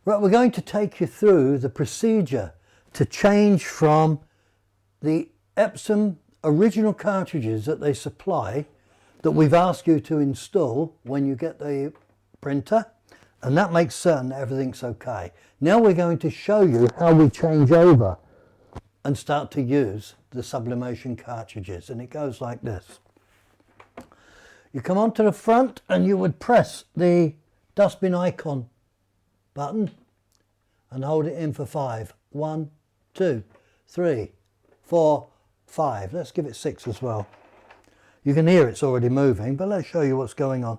Right, we're going to take you through the procedure to change from the Epson original cartridges that they supply, that we've asked you to install when you get the printer, and that makes certain that everything's okay. Now we're going to show you how we change over and start to use the sublimation cartridges, and it goes like this. You come onto the front and you would press the dustbin icon button and hold it in for 5. 1, 2, 3, 4, 5. Let's give it 6 as well. You can hear it's already moving, but let's show you what's going on.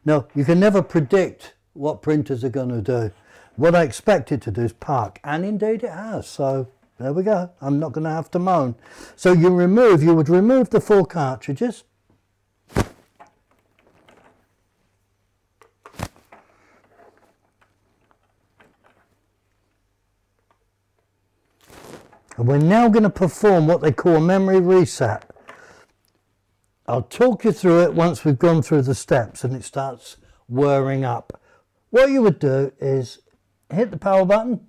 Now, you can never predict what printers are going to do. What I expect it to do is park, and indeed it has. So there we go. I'm not going to have to moan. So you would remove the 4 cartridges. And we're now going to perform what they call a memory reset. I'll talk you through it once we've gone through the steps and it starts whirring up. What you would do is hit the power button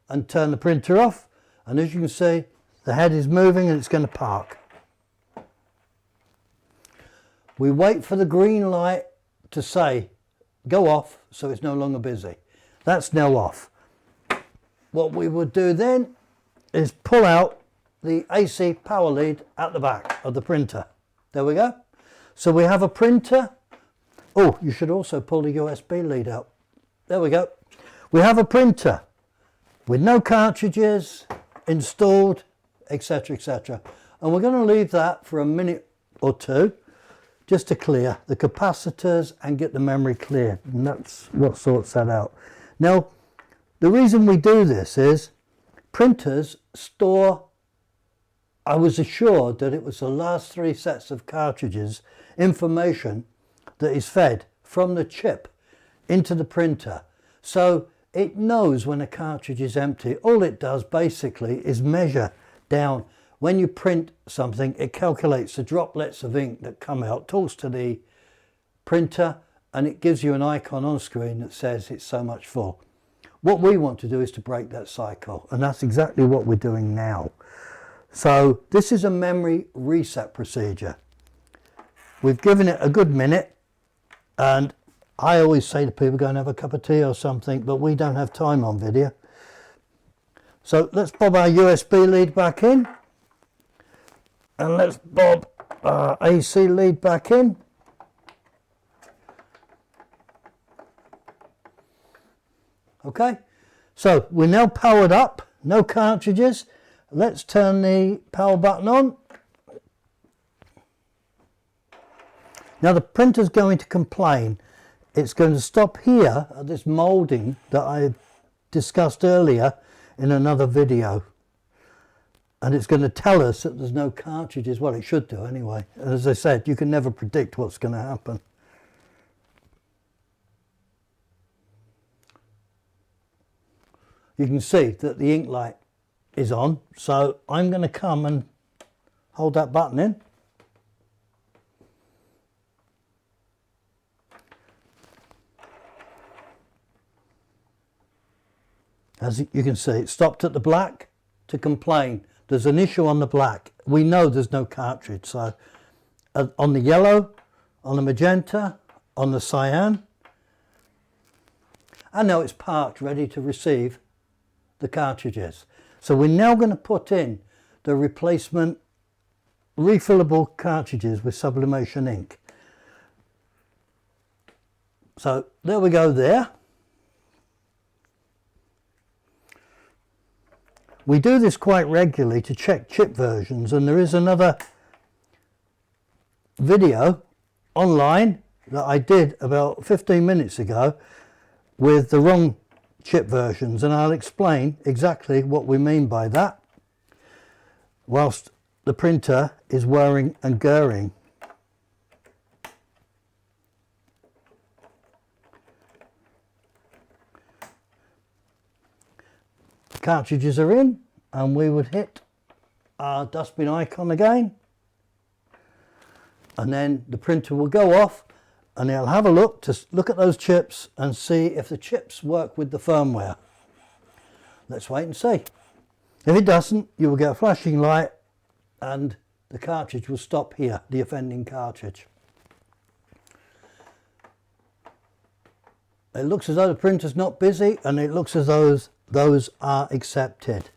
and turn the printer off, and as you can see, the head is moving and it's going to park. We wait for the green light to say go off, so it's no longer busy. That's now off. What we would do then is pull out the AC power lead at the back of the printer. There we go. So we have a printer. Oh, you should also pull the USB lead out. There we go. We have a printer with no cartridges installed, etc., etc. And we're going to leave that for a minute or two just to clear the capacitors and get the memory clear. And that's what sorts that out. Now, the reason we do this is printers store, I was assured that it was the last 3 sets of cartridges, information that is fed from the chip into the printer. So it knows when a cartridge is empty. All it does basically is measure down. When you print something, it calculates the droplets of ink that come out, talks to the printer, and it gives you an icon on screen that says it's so much full. What we want to do is to break that cycle, and that's exactly what we're doing now. So this is a memory reset procedure. We've given it a good minute, and I always say to people, go and have a cup of tea or something, but we don't have time on video. So let's bob our USB lead back in, and let's bob our AC lead back in. Okay, so we're now powered up, no cartridges. Let's turn the power button on. Now the printer's going to complain. It's going to stop here at this moulding that I discussed earlier in another video. And it's going to tell us that there's no cartridges. Well, it should do anyway. As I said, you can never predict what's going to happen. You can see that the ink light is on, so I'm going to come and hold that button in. As you can see, it stopped at the black to complain. There's an issue on the black. We know there's no cartridge, so on the yellow, on the magenta, on the cyan, and now it's parked ready to receive the cartridges. So we're now going to put in the replacement refillable cartridges with sublimation ink. So there we go there. We do this quite regularly to check chip versions, and there is another video online that I did about 15 minutes ago with the wrong chip versions, and I'll explain exactly what we mean by that whilst the printer is whirring and girring. Cartridges are in, and we would hit our dustbin icon again, and then the printer will go off, and it'll have a look to look at those chips and see if the chips work with the firmware. Let's wait and see. If it doesn't, you will get a flashing light and the cartridge will stop here, the offending cartridge. It looks as though the printer's not busy, and it looks as though those are accepted.